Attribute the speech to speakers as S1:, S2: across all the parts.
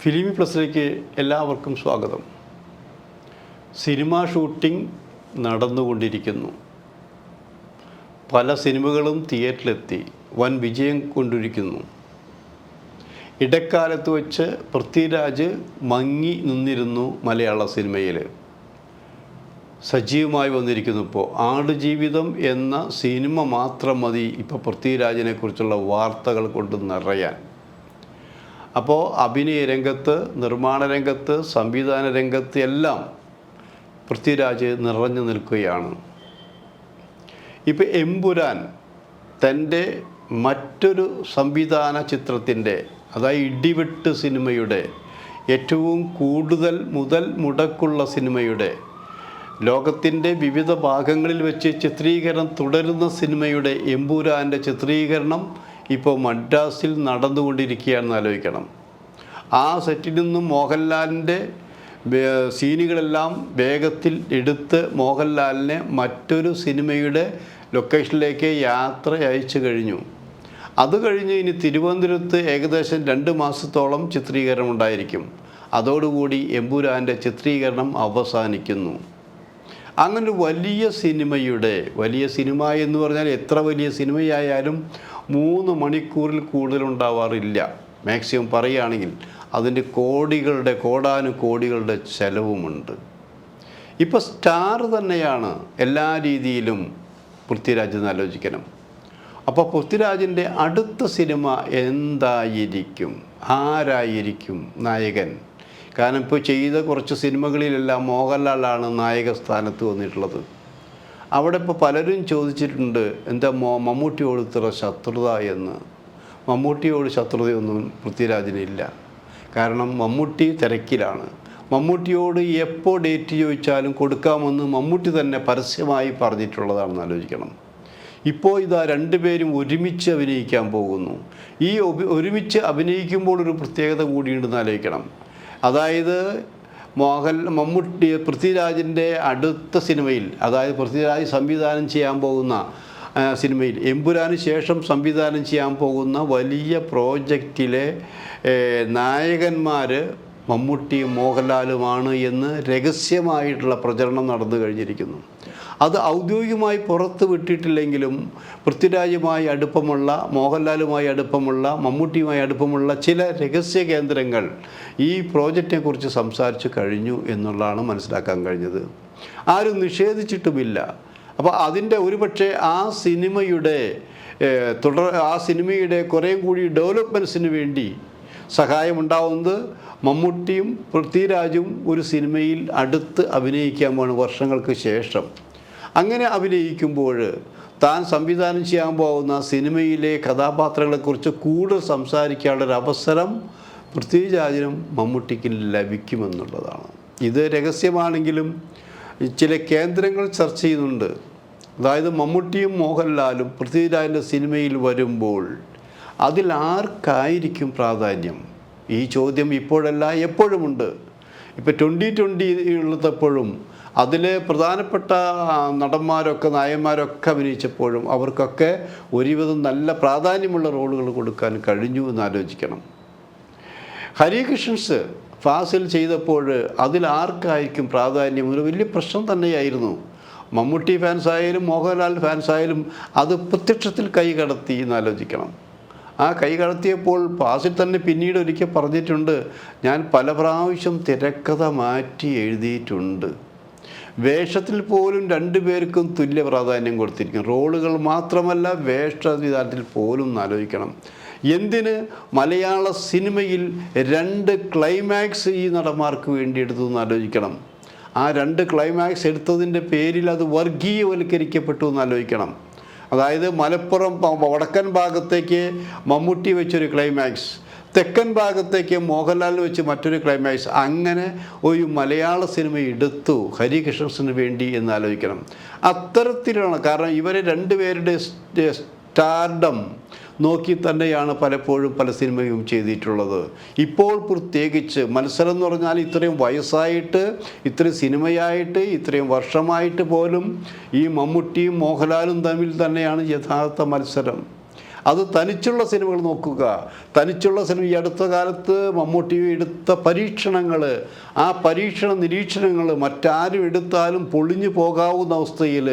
S1: ഫിലിമി പ്ലസിലേക്ക് എല്ലാവർക്കും സ്വാഗതം. Cinema shooting നടന്നുകൊണ്ടിരിക്കുന്നു. പല സിനിമകളും തിയേറ്ററിലെത്തി വൻ വിജയം കൊണ്ടിരിക്കുന്നു. ഇടക്കാലത്ത് വെച്ച് പൃഥ്വിരാജ് മങ്ങി നിന്നിരുന്നു മലയാള സിനിമയിൽ. സജീവമായി വന്നിരിക്കുന്നു. ഇപ്പോൾ ആടുജീവിതം എന്ന സിനിമ മാത്രം മതി ഇപ്പോൾ പൃഥ്വിരാജിനെക്കുറിച്ചുള്ള വാർത്തകൾ കൊണ്ട് നിറയാൻ. അപ്പോൾ അഭിനയ രംഗത്ത്, നിർമ്മാണ രംഗത്ത്, സംവിധാന രംഗത്ത് എല്ലാം പൃഥ്വിരാജ് നിറഞ്ഞു നിൽക്കുകയാണ്. ഇപ്പോൾ എമ്പുരാൻ തൻ്റെ മറ്റൊരു സംവിധാന ചിത്രത്തിൻ്റെ, അതായത് ഇടിവെട്ട് സിനിമയുടെ, ഏറ്റവും കൂടുതൽ മുതൽ മുടക്കുള്ള സിനിമയുടെ, ലോകത്തിൻ്റെ വിവിധ ഭാഗങ്ങളിൽ വെച്ച് ചിത്രീകരണം തുടരുന്ന സിനിമയുടെ എമ്പുരാൻ്റെ ചിത്രീകരണം ഇപ്പോൾ മദ്രാസിൽ നടന്നുകൊണ്ടിരിക്കുകയാണെന്ന് ആലോചിക്കണം. ആ സെറ്റിൽ നിന്നും മോഹൻലാലിൻ്റെ സീനുകളെല്ലാം വേഗത്തിൽ എടുത്ത് മോഹൻലാലിനെ മറ്റൊരു സിനിമയുടെ ലൊക്കേഷനിലേക്ക് യാത്ര അയച്ചു കഴിഞ്ഞു. അത് കഴിഞ്ഞ് ഇനി തിരുവനന്തപുരത്ത് ഏകദേശം 2 മാസത്തോളം ചിത്രീകരണം ഉണ്ടായിരിക്കും. അതോടുകൂടി എമ്പുരാൻ്റെ ചിത്രീകരണം അവസാനിക്കുന്നു. അങ്ങനെ വലിയ സിനിമ എന്ന് പറഞ്ഞാൽ എത്ര വലിയ സിനിമയായാലും 3 മണിക്കൂറിൽ കൂടുതൽ ഉണ്ടാവാറില്ല. മാക്സിമം പറയുകയാണെങ്കിൽ അതിൻ്റെ കോടാനുകോടികളുടെ ചെലവുമുണ്ട്. ഇപ്പോൾ സ്റ്റാർ തന്നെയാണ് എല്ലാ രീതിയിലും പൃഥ്വിരാജ് എന്ന് ആലോചിക്കണം. അപ്പോൾ പൃഥ്വിരാജിൻ്റെ അടുത്ത സിനിമ എന്തായിരിക്കും? ആരായിരിക്കും നായകൻ? കാരണം ഇപ്പോൾ ചെയ്ത കുറച്ച് സിനിമകളിലെല്ലാം മോഹൻലാലാണ് നായക സ്ഥാനത്ത് വന്നിട്ടുള്ളത്. അവിടെ ഇപ്പോൾ പലരും ചോദിച്ചിട്ടുണ്ട്, എന്താ മമ്മൂട്ടിയോട് ഇത്ര ശത്രുത എന്ന്. മമ്മൂട്ടിയോട് ശത്രുതയൊന്നും പൃഥ്വിരാജിനില്ല. കാരണം മമ്മൂട്ടി തിരക്കിലാണ്. മമ്മൂട്ടിയോട് എപ്പോൾ ഡേറ്റ് ചോദിച്ചാലും കൊടുക്കാമെന്ന് മമ്മൂട്ടി തന്നെ പരസ്യമായി പറഞ്ഞിട്ടുള്ളതാണെന്ന് ആലോചിക്കണം. ഇപ്പോൾ ഇതാ 2 പേരും ഒരുമിച്ച് അഭിനയിക്കാൻ പോകുന്നു. ഈ ഒരുമിച്ച് അഭിനയിക്കുമ്പോൾ ഒരു പ്രത്യേകത കൂടിയുണ്ടെന്ന് ആലോചിക്കണം. അതായത് പൃഥ്വിരാജിൻ്റെ അടുത്ത സിനിമയിൽ, അതായത് പൃഥ്വിരാജ് സംവിധാനം ചെയ്യാൻ പോകുന്ന സിനിമയിൽ, എമ്പുരാന് ശേഷം സംവിധാനം ചെയ്യാൻ പോകുന്ന വലിയ പ്രോജക്റ്റിലെ നായകന്മാർ മമ്മൂട്ടിയും മോഹൻലാലുമാണ് എന്ന് രഹസ്യമായിട്ടുള്ള പ്രചരണം നടന്നു കഴിഞ്ഞിരിക്കുന്നു. അത് ഔദ്യോഗികമായി പുറത്ത് വിട്ടിട്ടില്ലെങ്കിലും പൃഥ്വിരാജുമായി അടുപ്പമുള്ള, മോഹൻലാലുമായി അടുപ്പമുള്ള, മമ്മൂട്ടിയുമായി അടുപ്പമുള്ള ചില രഹസ്യ കേന്ദ്രങ്ങൾ ഈ പ്രോജക്റ്റിനെക്കുറിച്ച് സംസാരിച്ചു കഴിഞ്ഞു എന്നുള്ളതാണ് മനസ്സിലാക്കാൻ കഴിഞ്ഞത്. ആരും നിഷേധിച്ചിട്ടുമില്ല. അപ്പോൾ അതിൻ്റെ ഒരുപക്ഷെ ആ സിനിമയുടെ കുറേ കൂടി ഡെവലപ്മെൻറ്റ്സിന് വേണ്ടി സഹായമുണ്ടാവുന്നത് മമ്മൂട്ടിയും പൃഥ്വിരാജും ഒരു സിനിമയിൽ അടുത്ത് അഭിനയിക്കാൻ പോണ് വർഷങ്ങൾക്ക് ശേഷം. അങ്ങനെ അഭിനയിക്കുമ്പോൾ താൻ സംവിധാനം ചെയ്യാൻ പോകുന്ന സിനിമയിലെ കഥാപാത്രങ്ങളെക്കുറിച്ച് കൂടുതൽ സംസാരിക്കാനുള്ളൊരു അവസരം പൃഥ്വിരാജിനും മമ്മൂട്ടിക്കും ലഭിക്കുമെന്നുള്ളതാണ്. ഇത് രഹസ്യമാണെങ്കിലും ചില കേന്ദ്രങ്ങൾ ചർച്ച ചെയ്യുന്നുണ്ട്. അതായത് മമ്മൂട്ടിയും മോഹൻലാലും പൃഥ്വിരാജിൻ്റെ സിനിമയിൽ വരുമ്പോൾ അതിൽ ആർക്കായിരിക്കും പ്രാധാന്യം? ഈ ചോദ്യം ഇപ്പോഴല്ല, എപ്പോഴുമുണ്ട്. ഇപ്പോൾ 2020 ഉള്ളപ്പോഴും അതിൽ പ്രധാനപ്പെട്ട നടന്മാരൊക്കെ, നായകന്മാരൊക്കെ അഭിനയിച്ചപ്പോഴും അവർക്കൊക്കെ ഒരുവിധം നല്ല പ്രാധാന്യമുള്ള റോളുകൾ കൊടുക്കാൻ കഴിഞ്ഞു എന്ന് ആലോചിക്കണം. ഹരികൃഷ്ണൻസ് ഫാസിൽ ചെയ്തപ്പോൾ അതിൽ ആർക്കായിരിക്കും പ്രാധാന്യം? ഒരു വലിയ പ്രശ്നം തന്നെയായിരുന്നു. മമ്മൂട്ടി ഫാൻസായാലും മോഹൻലാൽ ഫാൻസായാലും അത് പ്രത്യക്ഷത്തിൽ കൈകടത്തി എന്നാലോചിക്കണം. ആ കൈ കടത്തിയപ്പോൾ ഫാസിൽ തന്നെ പിന്നീട് ഒരിക്കൽ പറഞ്ഞിട്ടുണ്ട്, ഞാൻ പല പ്രാവശ്യം തിരക്കഥ മാറ്റി എഴുതിയിട്ടുണ്ട്. വേഷത്തിൽ പോലും 2 പേർക്കും തുല്യ പ്രാധാന്യം കൊടുത്തിരിക്കും. റോളുകൾ മാത്രമല്ല, വേഷവിധാനത്തിൽ പോലും ആലോചിക്കണം. എന്തിന് മലയാള സിനിമയിൽ 2 ക്ലൈമാക്സ് ഈ നടന്മാർക്ക് വേണ്ടി എടുത്തു എന്ന് ആലോചിക്കണം. ആ 2 ക്ലൈമാക്സ് എടുത്തതിൻ്റെ പേരിൽ അത് വർഗീയവൽക്കരിക്കപ്പെട്ടു എന്ന് ആലോചിക്കണം. അതായത് മലപ്പുറം വടക്കൻ ഭാഗത്തേക്ക് മമ്മൂട്ടി വെച്ചൊരു ക്ലൈമാക്സ്, തെക്കൻ ഭാഗത്തേക്ക് മോഹൻലാൽ വെച്ച് മറ്റൊരു ക്ലൈമാക്സ്, അങ്ങനെ ഒരു മലയാള സിനിമ എടുത്തു ഹരികൃഷ്ണൻസിന് വേണ്ടി എന്ന് ആലോചിക്കണം. അത്തരത്തിലാണ്. കാരണം ഇവരെ 2 പേരുടെ സ്റ്റാർഡം നോക്കി തന്നെയാണ് പലപ്പോഴും പല സിനിമയും ചെയ്തിട്ടുള്ളത്. ഇപ്പോൾ പ്രത്യേകിച്ച് മത്സരം എന്ന് പറഞ്ഞാൽ ഇത്രയും വയസ്സായിട്ട്, ഇത്രയും സിനിമയായിട്ട്, ഇത്രയും വർഷമായിട്ട് പോലും ഈ മമ്മൂട്ടിയും മോഹൻലാലും തമ്മിൽ തന്നെയാണ് യഥാർത്ഥ മത്സരം. അത് തനിച്ചുള്ള സിനിമകൾ നോക്കുക. തനിച്ചുള്ള സിനിമ ഈ അടുത്ത കാലത്ത് മമ്മൂട്ടി എടുത്ത പരീക്ഷണങ്ങൾ, ആ പരീക്ഷണ നിരീക്ഷണങ്ങൾ മറ്റാരും എടുത്താലും പൊളിഞ്ഞു പോകാവുന്ന അവസ്ഥയിൽ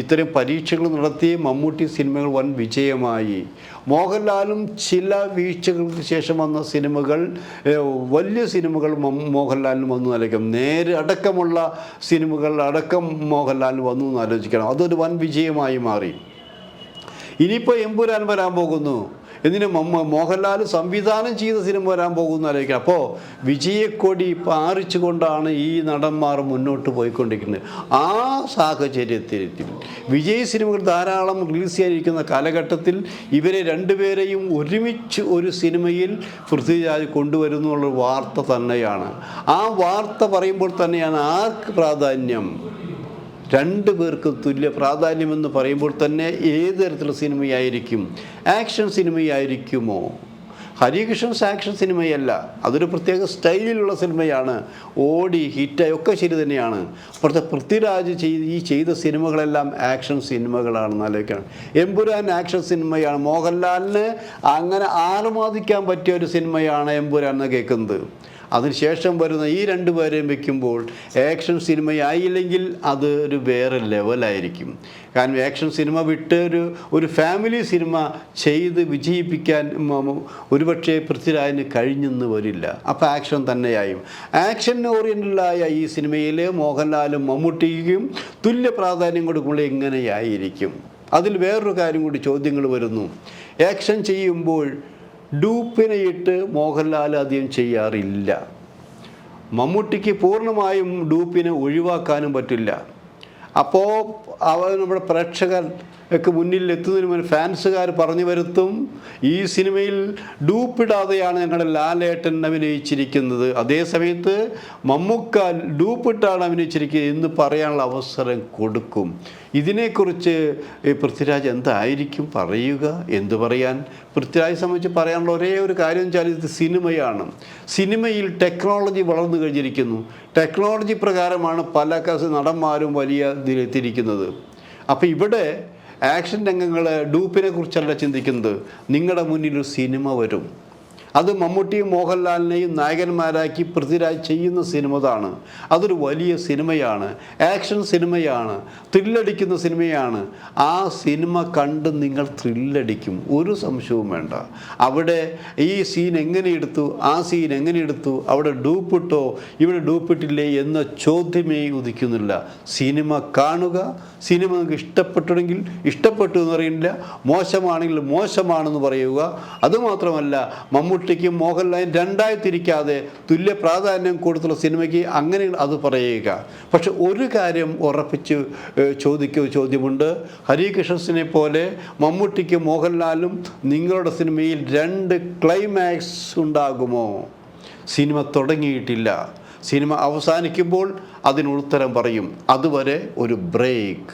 S1: ഇത്തരം പരീക്ഷകൾ നടത്തി മമ്മൂട്ടി സിനിമകൾ വൻ വിജയമായി. മോഹൻലാലും ചില വീഴ്ചകൾക്ക് ശേഷം വന്ന സിനിമകൾ, വലിയ സിനിമകൾ മോഹൻലാലിന് വന്നു എന്നാലോചിക്കാം. നേരെ അടക്കമുള്ള സിനിമകൾ അടക്കം മോഹൻലാലിന് വന്നു എന്ന് ആലോചിക്കണം. അതൊരു വൻ വിജയമായി മാറി. ഇനിയിപ്പോൾ എമ്പുരാൻ വരാൻ പോകുന്നു, ഇതിന് മോഹൻലാൽ സംവിധാനം ചെയ്ത സിനിമ വരാൻ പോകുന്നതായിരിക്കും. അപ്പോൾ വിജയക്കൊടി പാറിച്ചുകൊണ്ടാണ് ഈ നടന്മാർ മുന്നോട്ട് പോയിക്കൊണ്ടിരിക്കുന്നത്. ആ സാഹചര്യത്തിൽ വിജയ് സിനിമകൾ ധാരാളം റിലീസ് ചെയ്യാനിരിക്കുന്ന കാലഘട്ടത്തിൽ ഇവരെ രണ്ടുപേരെയും ഒരുമിച്ച് ഒരു സിനിമയിൽ പൃഥ്വിരാജ് കൊണ്ടുവരുന്നുള്ള വാർത്ത തന്നെയാണ്. ആ വാർത്ത പറയുമ്പോൾ തന്നെയാണ് ആർക്ക് പ്രാധാന്യം, രണ്ടു പേർക്കും തുല്യ പ്രാധാന്യമെന്ന് പറയുമ്പോൾ തന്നെ ഏത് തരത്തിലുള്ള സിനിമയായിരിക്കും? ആക്ഷൻ സിനിമയായിരിക്കുമോ? ഹരികൃഷ്ണൻസ് ആക്ഷൻ സിനിമയല്ല, അതൊരു പ്രത്യേക സ്റ്റൈലിലുള്ള സിനിമയാണ്, ഓടി ഹിറ്റായി ഒക്കെ ശരി തന്നെയാണ്. അപ്പോഴത്തെ പൃഥ്വിരാജ് ചെയ്ത സിനിമകളെല്ലാം ആക്ഷൻ സിനിമകളാണെന്ന് ആലോചിക്കണം. എമ്പുരാൻ ആക്ഷൻ സിനിമയാണ്. മോഹൻലാലിന് അങ്ങനെ ആറുമാദിക്കാൻ പറ്റിയ ഒരു സിനിമയാണ് എമ്പുരാൻ എന്ന് കേൾക്കുന്നത്. അതിനുശേഷം വരുന്ന ഈ രണ്ടുപേരെയും വയ്ക്കുമ്പോൾ ആക്ഷൻ സിനിമയായില്ലെങ്കിൽ അത് ഒരു വേറെ ലെവലായിരിക്കും. കാരണം ആക്ഷൻ സിനിമ വിട്ട് ഒരു ഫാമിലി സിനിമ ചെയ്ത് വിജയിപ്പിക്കാൻ ഒരുപക്ഷെ പൃഥ്വിരാജിന് കഴിഞ്ഞെന്ന് വരില്ല. അപ്പോൾ ആക്ഷൻ തന്നെയായും. ആക്ഷൻ ഓറിയൻറ്റഡായ ഈ സിനിമയിൽ മോഹൻലാലും മമ്മൂട്ടിക്കും തുല്യ പ്രാധാന്യം കൊടുക്കുമ്പോൾ എങ്ങനെയായിരിക്കും? അതിൽ വേറൊരു കാര്യം കൂടി ചോദ്യങ്ങൾ വരുന്നു. ആക്ഷൻ ചെയ്യുമ്പോൾ ഡൂപ്പിനെ ഇട്ട് മോഹൻലാൽ അധികം ചെയ്യാറില്ല. മമ്മൂട്ടിക്ക് പൂർണ്ണമായും ഡൂപ്പിനെ ഒഴിവാക്കാനും പറ്റില്ല. അപ്പോൾ നമ്മുടെ പ്രേക്ഷകർക്ക് മുന്നിൽ എത്തുന്നതിന് മുന്നേ ഫാൻസുകാർ പറഞ്ഞു വരുത്തും, ഈ സിനിമയിൽ ഡൂപ്പിടാതെയാണ് ഞങ്ങളുടെ ലാലേട്ടൻ അഭിനയിച്ചിരിക്കുന്നത്, അതേസമയത്ത് മമ്മൂക്ക ഡൂപ്പിട്ടാണ് അഭിനയിച്ചിരിക്കുന്നത് എന്ന് പറയാനുള്ള അവസരം കൊടുക്കും. ഇതിനെക്കുറിച്ച് പൃഥ്വിരാജ് എന്തായിരിക്കും പറയുക? എന്തു പറയാൻ? പൃഥ്വിരാജെ സംബന്ധിച്ച് പറയാനുള്ള ഒരേ ഒരു കാര്യം വെച്ചാൽ ഇത് സിനിമയാണ്. സിനിമയിൽ ടെക്നോളജി വളർന്നു കഴിഞ്ഞിരിക്കുന്നു. ടെക്നോളജി പ്രകാരമാണ് പല നടന്മാരും വലിയ ഇതിലെത്തിയിരിക്കുന്നത്. അപ്പോൾ ഇവിടെ ആക്ഷൻ രംഗങ്ങൾ ഡൂപ്പിനെ കുറിച്ചല്ല ചിന്തിക്കുന്നത്. നിങ്ങളുടെ മുന്നിൽ ഒരു സിനിമ വരും, അത് മമ്മൂട്ടിയും മോഹൻലാലിനെയും നായകന്മാരാക്കി പൃഥ്വിരാജ് ചെയ്യുന്ന സിനിമതാണ്. അതൊരു വലിയ സിനിമയാണ്, ആക്ഷൻ സിനിമയാണ്, ത്രില്ലടിക്കുന്ന സിനിമയാണ്. ആ സിനിമ കണ്ട് നിങ്ങൾ ത്രില്ലടിക്കും, ഒരു സംശയവും വേണ്ട. അവിടെ ഈ സീൻ എങ്ങനെ എടുത്തു, ആ സീൻ എങ്ങനെ എടുത്തു, അവിടെ ഡൂപ്പിട്ടോ ഇവിടെ ഡൂപ്പിട്ടില്ലേ എന്ന ചോദ്യമേ ഉദിക്കുന്നില്ല. സിനിമ കാണുക, സിനിമ നിങ്ങൾക്ക് ഇഷ്ടപ്പെട്ടുണ്ടെങ്കിൽ ഇഷ്ടപ്പെട്ടു എന്ന് പറയുന്നില്ല, മോശമാണെങ്കിൽ മോശമാണെന്ന് പറയുക. അതുമാത്രമല്ല, മമ്മൂട്ടിക്കും മോഹൻലാലും രണ്ടായി തിരിക്കാതെ തുല്യ പ്രാധാന്യം കൊടുത്തുള്ള സിനിമയ്ക്ക് അങ്ങനെ അത് പറയുക. പക്ഷെ ഒരു കാര്യം ഉറപ്പിച്ച് ചോദ്യമുണ്ട്. ഹരികൃഷ്ണനെ പോലെ മമ്മൂട്ടിക്കും മോഹൻലാലും നിങ്ങളുടെ സിനിമയിൽ 2 ക്ലൈമാക്സ് ഉണ്ടാകുമോ? സിനിമ തുടങ്ങിയിട്ടില്ല. സിനിമ അവസാനിക്കുമ്പോൾ അതിന് ഉത്തരം പറയും. അതുവരെ ഒരു ബ്രേക്ക്.